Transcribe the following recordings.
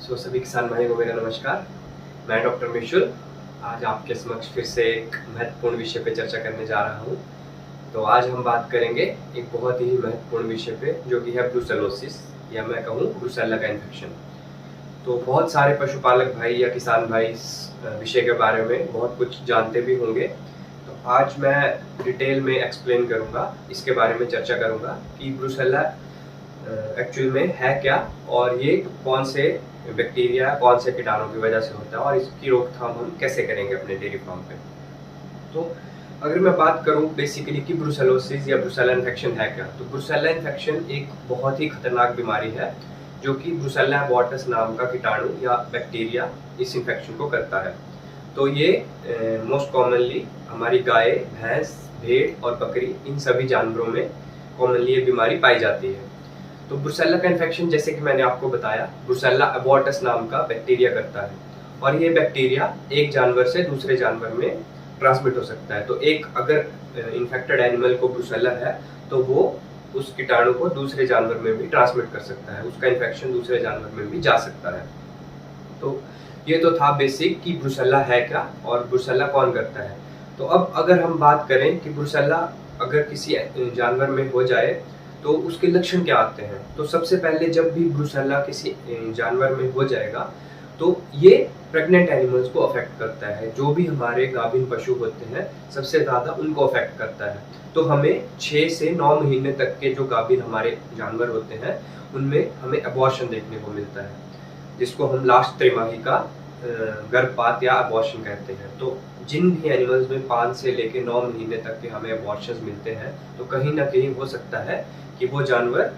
सभी किसान भाइयों को मेरा नमस्कार। मैं डॉक्टर मिशुल आज आपके समक्ष फिर से एक महत्वपूर्ण विषय पे चर्चा करने जा रहा हूँ। तो आज हम बात करेंगे एक बहुत ही महत्वपूर्ण विषय पे, जो कि है ब्रुसेलोसिस या मैं कहूँ ब्रुसेल्ला का इन्फेक्शन। तो बहुत सारे पशुपालक भाई या किसान भाई इस विषय के बारे में बहुत कुछ जानते भी होंगे। तो आज मैं डिटेल में एक्सप्लेन करूँगा, इसके बारे में चर्चा करूँगा कि ब्रुसेल्ला एक्चुअल में है क्या, और ये कौन से बैक्टीरिया, कौन से कीटाणु की वजह से होता है, और इसकी रोकथाम हम कैसे करेंगे अपने डेयरी फार्म पे। तो अगर मैं बात करूं बेसिकली कि ब्रुसेलोसिस या ब्रुसेल्ला इन्फेक्शन है क्या, तो ब्रुसेल्ला इन्फेक्शन एक बहुत ही खतरनाक बीमारी है जो कि ब्रुसेल्ला एबॉर्टस नाम का कीटाणु या बैक्टीरिया इस इन्फेक्शन को करता है। तो ये मोस्ट कॉमनली हमारी गाय, भैंस, भेड़ और बकरी, इन सभी जानवरों में कॉमनली ये बीमारी पाई जाती है। तो ब्रुसेल्ला का इन्फेक्शन, जैसे कि मैंने आपको बताया, ब्रुसेल्ला एबॉर्टस नाम का बैक्टीरिया करता है, और ये बैक्टीरिया एक जानवर से दूसरे जानवर में ट्रांसमिट हो सकता है। तो एक अगर इन्फेक्टेड एनिमल को ब्रुसेल्ला है तो वो उस कीटाणु को दूसरे जानवर में भी ट्रांसमिट कर सकता है, उसका इन्फेक्शन दूसरे जानवर में भी जा सकता है। तो ये तो था बेसिक कि ब्रुसेल्ला है क्या और ब्रुसेल्ला कौन करता है। तो अब अगर हम बात करें कि ब्रुसेल्ला अगर किसी जानवर में हो जाए तो उसके लक्षण क्या आते हैं। तो सबसे पहले जब भी ब्रुसेल्ला किसी जानवर में हो जाएगा तो ये प्रेग्नेंट एनिमल्स को अफेक्ट करता है। जो भी हमारे गाभिन पशु होते हैं सबसे ज़्यादा उनको अफेक्ट करता है। तो हमें 6 से 9 महीने तक के जो गाभिन हमारे जानवर होते हैं उनमें हमें अबॉर्शन देखने को मिलता है, जिसको हम लास्ट त्रिमाही का गर्भपात या अबॉर्शन कहते हैं। तो जिन भी एनिमल्स में 5 से लेकर 9 महीने तक के हमें अबॉर्शंस मिलते हैं, तो कहीं ना कहीं हो सकता है कि वो जानवर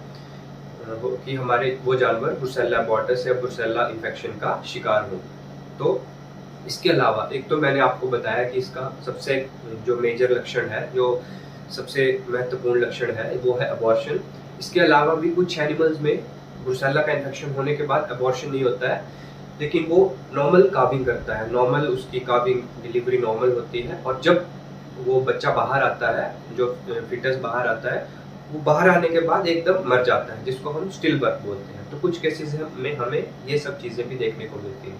ब्रुसेल्ला एबॉर्टस या ब्रुसेल्ला इन्फेक्शन का शिकार हो। तो इसके अलावा एक तो मैंने आपको बताया कि इसका सबसे जो मेजर लक्षण है, जो सबसे महत्वपूर्ण लक्षण है, वो है अबॉर्शन। इसके अलावा भी कुछ एनिमल्स में ब्रुसेल्ला का इन्फेक्शन होने के बाद अबॉर्शन नहीं होता है, लेकिन वो नॉर्मल काविंग करता है, नॉर्मल उसकी काविंग डिलीवरी नॉर्मल होती है, और जब वो बच्चा बाहर आता है, जो फिटस बाहर आता है, वो बाहर आने के बाद एकदम मर जाता है, जिसको हम स्टिल बर्थ बोलते हैं। तो कुछ केसेस में हमें ये सब चीज़ें भी देखने को मिलती हैं।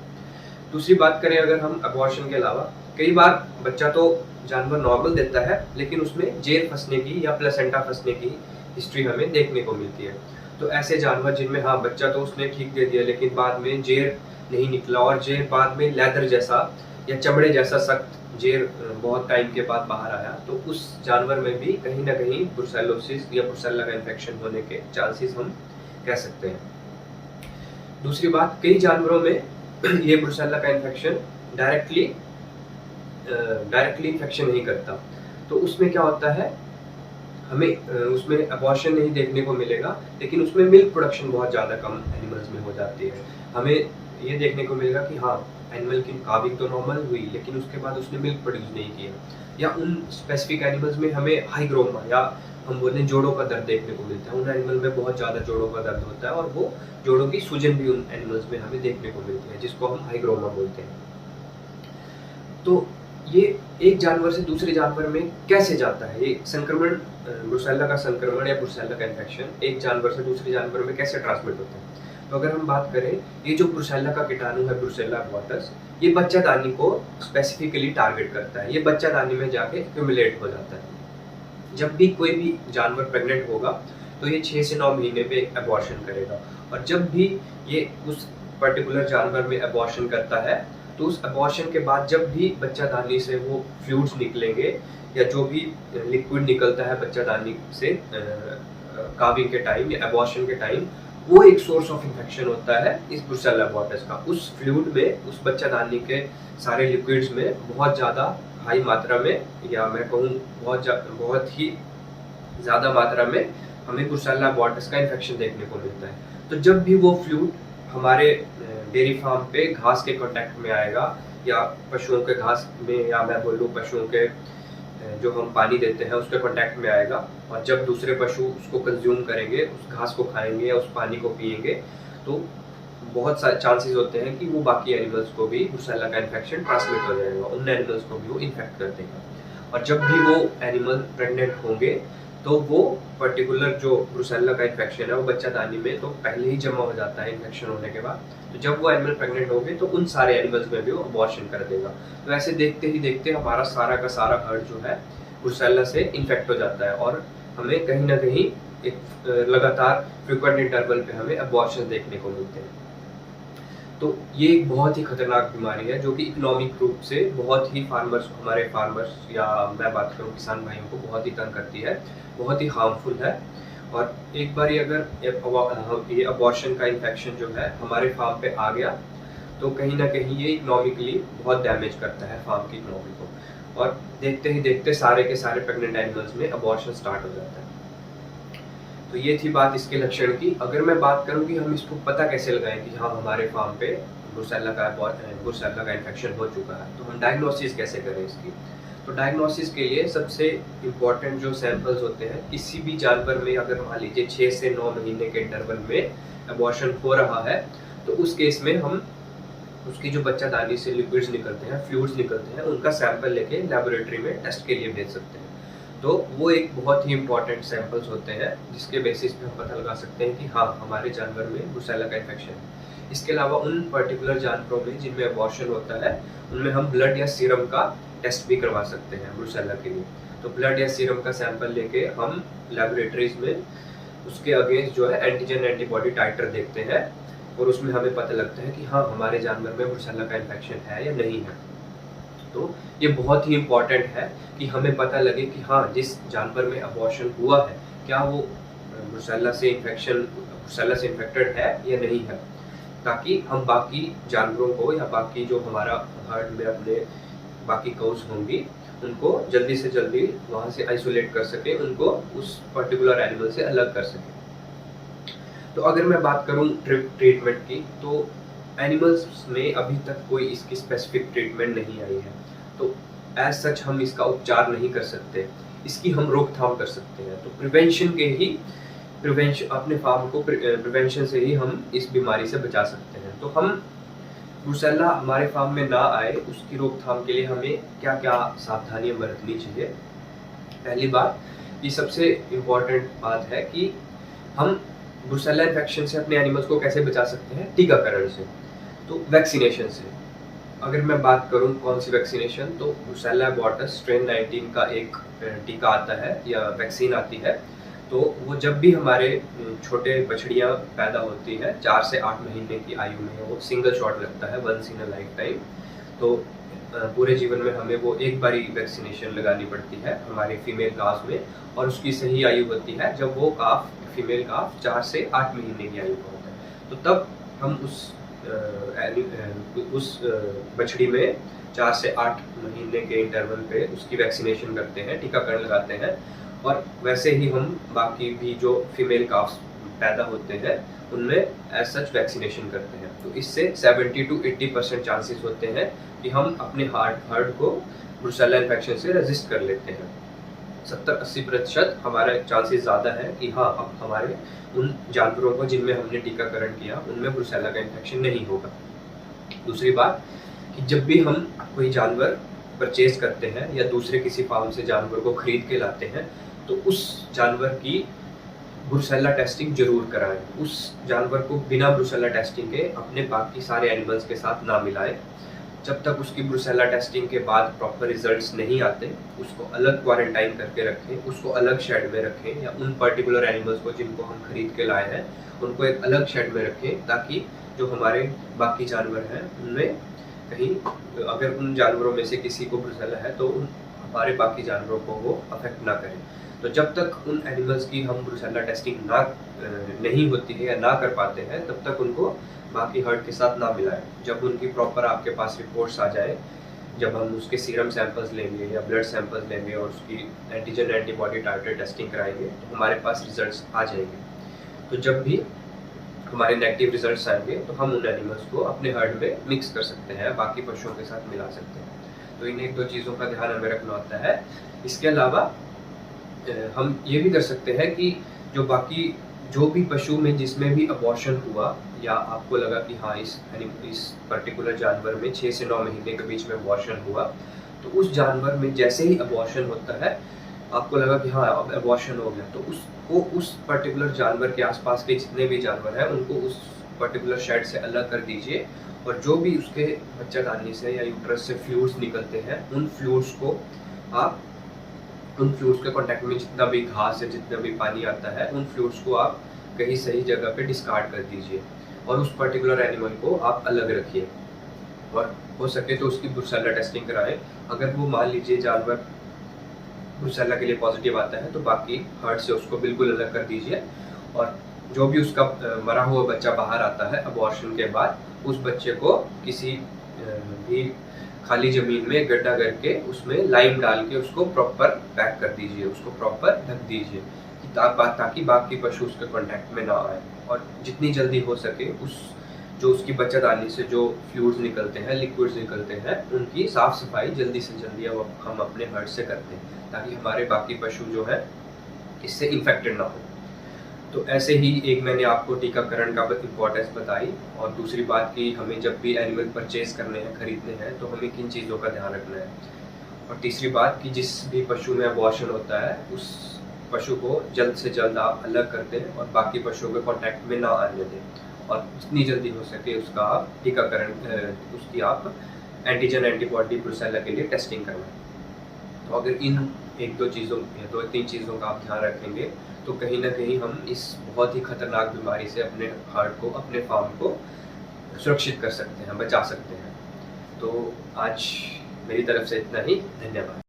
दूसरी बात करें अगर हम अबॉर्शन के अलावा, कई बार बच्चा तो जानवर नॉर्मल देता है, लेकिन उसमें जेर फंसने की या प्लेसेंटा फंसने की हिस्ट्री हमें देखने को मिलती है। तो ऐसे जानवर जिनमें हाँ बच्चा तो उसने ठीक दे दिया, लेकिन बाद में जेर नहीं निकला, और जेर बाद में लेदर जैसा या चमड़े जैसा सख्त जेर बहुत टाइम के बाद बाहर आया, तो उस जानवर में भी कहीं ना कहीं ब्रुसेलोसिस या ब्रुसेल्ला का इन्फेक्शन होने के चांसेस हम कह सकते हैं। दूसरी बात, कई जानवरों में ये ब्रुसेल्ला का इन्फेक्शन डायरेक्टली इन्फेक्शन नहीं करता। तो उसमें क्या होता है, हमें उसमें अबॉर्शन नहीं देखने को मिलेगा, लेकिन उसमें मिल्क प्रोडक्शन बहुत ज़्यादा कम एनिमल्स में हो जाती है। हमें ये देखने को मिलेगा कि हाँ एनिमल की काविंग तो नॉर्मल हुई, लेकिन उसके बाद उसने मिल्क प्रोड्यूस नहीं किया। या उन स्पेसिफिक एनिमल्स में हमें हाइग्रोमा या हम बोलते हैं जोड़ों का दर्द देखने को मिलता है। उन एनिमल में बहुत ज़्यादा जोड़ों का दर्द होता है, और वो जोड़ों की सूजन भी उन एनिमल्स में हमें देखने को मिलती है, जिसको हम हाइग्रोमा बोलते हैं। तो ये एक जानवर से दूसरे जानवर में कैसे जाता है, ये संक्रमण, ब्रुसेल्ला का संक्रमण या ब्रुसेल्ला का इन्फेक्शन एक जानवर से दूसरे जानवर में कैसे ट्रांसमिट होता है। तो अगर हम बात करें, ये जो ब्रुसेल्ला का कीटाणु है ब्रुसेल्ला एबॉर्टस, ये बच्चादानी को स्पेसिफिकली टारगेट करता है। ये बच्चादानी में जाके एक्यूमुलेट हो जाता है। जब भी कोई भी जानवर प्रेग्नेंट होगा तो ये 6 से 9 महीने पे अबॉर्शन करेगा, और जब भी ये उस पर्टिकुलर जानवर में अबॉर्शन करता है, तो उस अबॉर्शन के बाद जब भी बच्चादानी से वो फ्लूइड्स निकलेंगे या जो भी लिक्विड निकलता है बच्चादानी से काविंग के टाइम या अबॉर्शन के टाइम, वो एक सोर्स ऑफ इन्फेक्शन होता है इस ब्रुसेल्ला एबॉर्टस का। उस फ्लूइड में, उस बच्चादानी के सारे लिक्विड्स में बहुत ज़्यादा हाई मात्रा में, या मैं कहूँ बहुत ही ज़्यादा मात्रा में हमें ब्रुसेल्ला एबॉर्टस का इन्फेक्शन देखने को मिलता है। तो जब भी वो फ्लूइड हमारे डेयरी फार्म पे घास के कांटेक्ट में आएगा, या पशुओं के घास में, या मैं बोलूँ पशुओं के जो हम पानी देते हैं उसके कांटेक्ट में आएगा, और जब दूसरे पशु उसको कंज्यूम करेंगे, उस घास को खाएंगे या उस पानी को पिएंगे, तो बहुत सारे चांसेस होते हैं कि वो बाकी एनिमल्स को भी ब्रुसेल्ला का इन्फेक्शन ट्रांसमिट हो जाएगा, उन एनिमल्स को भी वो इन्फेक्ट कर देगा। और जब भी वो एनिमल प्रेग्नेंट होंगे तो वो पर्टिकुलर जो ब्रुसेल्ला का इन्फेक्शन है वो बच्चादानी में तो पहले ही जमा हो जाता है इन्फेक्शन होने के बाद। तो जब वो एनिमल प्रेग्नेंट होंगे तो उन सारे एनिमल्स में भी वो अबॉर्शन कर देगा। तो ऐसे देखते ही देखते हमारा सारा का सारा हर्ड जो है ब्रुसेल्ला से इन्फेक्ट हो जाता है और हमें कहीं ना कहीं एक लगातार फ्रिक्वेंट इंटरवल पे हमें अबॉर्शन देखने को मिलते हैं। तो ये एक बहुत ही खतरनाक बीमारी है जो कि इकोनॉमिक रूप से बहुत ही हमारे फार्मर्स या मैं बात करूँ किसान भाइयों को बहुत ही तंग करती है, बहुत ही हार्मफुल है। और एक बार अगर ये अबॉर्शन का इन्फेक्शन जो है हमारे फार्म पे आ गया तो कहीं ना कहीं ये इकोनॉमिकली बहुत डैमेज करता है फार्म की इकोनॉमी को, और देखते ही देखते सारे के सारे प्रेग्नेंट एनिमल्स में अबॉर्शन स्टार्ट हो जाता है। तो ये थी बात इसके लक्षण की। अगर मैं बात करूं कि हम इसको पता कैसे लगाएं कि हाँ हमारे फार्म पे ब्रुसेल्ला का इन्फेक्शन हो चुका है, तो हम डायग्नोसिस कैसे करें इसकी। तो डायग्नोसिस के लिए सबसे इम्पोर्टेंट जो सैंपल्स होते हैं, किसी भी जानवर में अगर मान लीजिए 6 से 9 महीने के इंटरवल में अबॉर्शन हो रहा है तो उस केस में हम उसकी जो बच्चादानी से लिक्विड्स निकलते हैं, फ्लूइड्स निकलते हैं, उनका सैंपल लेके लेबोरेटरी में टेस्ट के लिए भेज सकते हैं। तो वो एक बहुत ही इंपॉर्टेंट सैंपल्स होते हैं जिसके बेसिस पे हम पता लगा सकते हैं कि हाँ हमारे जानवर में ब्रुसेल्ला का इन्फेक्शन है। इसके अलावा उन पर्टिकुलर जानवरों में जिनमें अबॉर्शन होता है उनमें हम ब्लड या सीरम का टेस्ट भी करवा सकते हैं ब्रुसेल्ला के लिए। तो ब्लड या सीरम का सैंपल लेके हम लेबोरेटरीज में उसके अगेंस्ट जो है एंटीजन एंटीबॉडी टाइटर देखते हैं और उसमें हमें पता लगता है कि हाँ हमारे जानवर में ब्रुसेल्ला का इन्फेक्शन है या नहीं है। तो ये बहुत ही इम्पॉर्टेंट है कि हमें पता लगे कि हाँ जिस जानवर में अबॉर्शन हुआ है क्या वो ब्रुसेल्ला से इन्फेक्टेड है या नहीं है, ताकि हम बाकी जानवरों को या बाकी जो हमारा हर्ड में अपने बाकी काउज होंगी उनको जल्दी से जल्दी वहाँ से आइसोलेट कर सके, उनको उस पर्टिकुलर एनिमल से अलग कर सके। तो अगर मैं बात करूँ ट्रीटमेंट की, तो एनिमल्स में अभी तक कोई इसकी स्पेसिफिक ट्रीटमेंट नहीं आई है। तो एज सच हम इसका उपचार नहीं कर सकते, इसकी हम रोकथाम कर सकते हैं। तो प्रिवेंशन अपने फार्म को प्रिवेंशन से ही हम इस बीमारी से बचा सकते हैं। तो हम ब्रुसेल्ला हमारे फार्म में ना आए उसकी रोकथाम के लिए हमें क्या क्या सावधानियां बरतनी चाहिए। पहली बात, ये सबसे इम्पोर्टेंट बात है कि हम ब्रुसेल्ला इन्फेक्शन से अपने एनिमल्स को कैसे बचा सकते हैं, टीकाकरण से। तो वैक्सीनेशन से अगर मैं बात करूं कौन सी वैक्सीनेशन, तो ब्रुसेल्ला एबॉर्टस स्ट्रेन 19 का एक टीका आता है या वैक्सीन आती है। तो वो जब भी हमारे छोटे बछड़ियां पैदा होती है 4 से 8 महीने की आयु में, वो सिंगल शॉट लगता है, once in a lifetime. तो पूरे जीवन में हमें वो एक बारी वैक्सीनेशन लगानी पड़ती है हमारे फीमेल काफ में, और उसकी सही आयु होती है जब वो फीमेल काफ 4 से 8 महीने की आयु का होता है। तो तब हम उस बछड़ी में 4 से 8 महीने के इंटरवल पे उसकी वैक्सीनेशन करते हैं, टीकाकरण लगाते हैं। और वैसे ही हम बाकी भी जो फीमेल काफ्स पैदा होते हैं उनमें एज सच वैक्सीनेशन करते हैं। तो इससे 70 to 80% चांसेस होते हैं कि हम अपने हर्ड को ब्रुसेल्ला इन्फेक्शन से रेजिस्ट कर लेते हैं। 70-80% हमारा चांसेस ज़्यादा है कि हाँ अब हमारे उन जानवरों को जिनमें हमने टीकाकरण किया उनमें ब्रुसेल्ला का इन्फेक्शन नहीं होगा। दूसरी बात कि जब भी हम कोई जानवर परचेज करते हैं या दूसरे किसी फार्म से जानवर को खरीद के लाते हैं तो उस जानवर की ब्रुसेल्ला टेस्टिंग जरूर कराएं। उस जानवर को बिना ब्रुसेल्ला टेस्टिंग के अपने बाकी सारे एनिमल्स के साथ ना मिलाएं। जब तक उसकी ब्रुसेल्ला टेस्टिंग के बाद प्रॉपर रिजल्ट्स नहीं आते उसको अलग क्वारंटाइन करके रखें, उसको अलग शेड में रखें, या उन पर्टिकुलर एनिमल्स को जिनको हम खरीद के लाए हैं उनको एक अलग शेड में रखें, ताकि जो हमारे बाकी जानवर हैं उनमें कहीं अगर उन जानवरों में से किसी को ब्रुसेल्ला है तो हमारे बाकी जानवरों को वो अफेक्ट ना करें। तो जब तक उन एनिमल्स की हम ब्रुसेल्ला टेस्टिंग नहीं होती है या ना कर पाते हैं तब तक उनको बाकी हर्ड के साथ ना मिलाएं। जब उनकी प्रॉपर आपके पास रिपोर्ट्स आ जाए, जब हम उसके सीरम सैंपल्स लेंगे या ब्लड सैंपल्स लेंगे और उसकी एंटीजन एंटीबॉडी टाइटर टेस्टिंग कराएंगे तो हमारे पास रिजल्ट्स आ जाएंगे। तो जब भी हमारे नेगेटिव रिजल्ट्स आएंगे तो हम उन एनिमल्स को अपने हर्ड में मिक्स कर सकते हैं, बाकी पशुओं के साथ मिला सकते हैं। तो इन 1-2 चीज़ों का ध्यान हमें रखना होता है। इसके अलावा हम ये भी कर सकते हैं कि जो भी पशु में जिसमें भी अबॉर्शन हुआ या आपको लगा कि हाँ इस पर्टिकुलर जानवर में 6 से 9 महीने के बीच में अबॉर्शन हुआ, तो उस जानवर में जैसे ही अबॉर्शन होता है आपको लगा कि हाँ अब एबॉर्शन हो गया, तो उसको उस पर्टिकुलर जानवर के आसपास के जितने भी जानवर हैं उनको उस पर्टिकुलर शेड से अलग कर दीजिए, और जो भी उसके बच्चादानी से या यूट्रस से फ्लूइड्स निकलते हैं उन फ्लूइड्स को आप उन फ्लूइड्स के कांटेक्ट में जितना भी घास है, जितना भी पानी आता है, उन फ्लूइड्स को आप कहीं सही जगह पे डिस्कार्ड कर दीजिए और उस पर्टिकुलर एनिमल को आप अलग रखिए। और हो सके तो उसकी ब्रुसेल्ला टेस्टिंग कराएं। अगर वो मान लीजिए जानवर ब्रुसेल्ला के लिए पॉजिटिव आता है तो बाकी हर्ड से उसको बिल्कुल अलग कर दीजिए, और जो भी उसका मरा हुआ बच्चा बाहर आता है अबॉर्शन के बाद, उस बच्चे को किसी भी खाली ज़मीन में गड्ढा करके उसमें लाइम डाल के उसको प्रॉपर पैक कर दीजिए, उसको प्रॉपर ढक दीजिए ताकि बाकी पशु उसके कांटेक्ट में ना आए। और जितनी जल्दी हो सके जो उसकी बच्चादानी से जो फ्लूइड्स निकलते हैं, लिक्विड्स निकलते हैं, उनकी साफ सफाई जल्दी से जल्दी अब हम अपने हर्ड से करते हैं ताकि हमारे बाकी पशु जो है इससे इन्फेक्टेड ना हो। तो ऐसे ही एक मैंने आपको टीकाकरण का इम्पोर्टेंस बताई, और दूसरी बात कि हमें जब भी एनिमल परचेज करने हैं, खरीदने हैं, तो हमें किन चीज़ों का ध्यान रखना है। और तीसरी बात कि जिस भी पशु में अबॉर्शन होता है उस पशु को जल्द से जल्द आप अलग कर दें और बाकी पशुओं के कांटेक्ट में ना आने दें, और जितनी जल्दी हो सके उसका आप टीकाकरण उसकी आप एंटीजन एंटीबॉडी ब्रुसेल्ला के लिए टेस्टिंग करवाएं। तो अगर इन एक दो चीज़ों या दो तीन चीज़ों का आप ध्यान रखेंगे तो कहीं ना कहीं हम इस बहुत ही खतरनाक बीमारी से अपने हार्ट को, अपने फार्म को सुरक्षित कर सकते हैं, बचा सकते हैं। तो आज मेरी तरफ से इतना ही। धन्यवाद।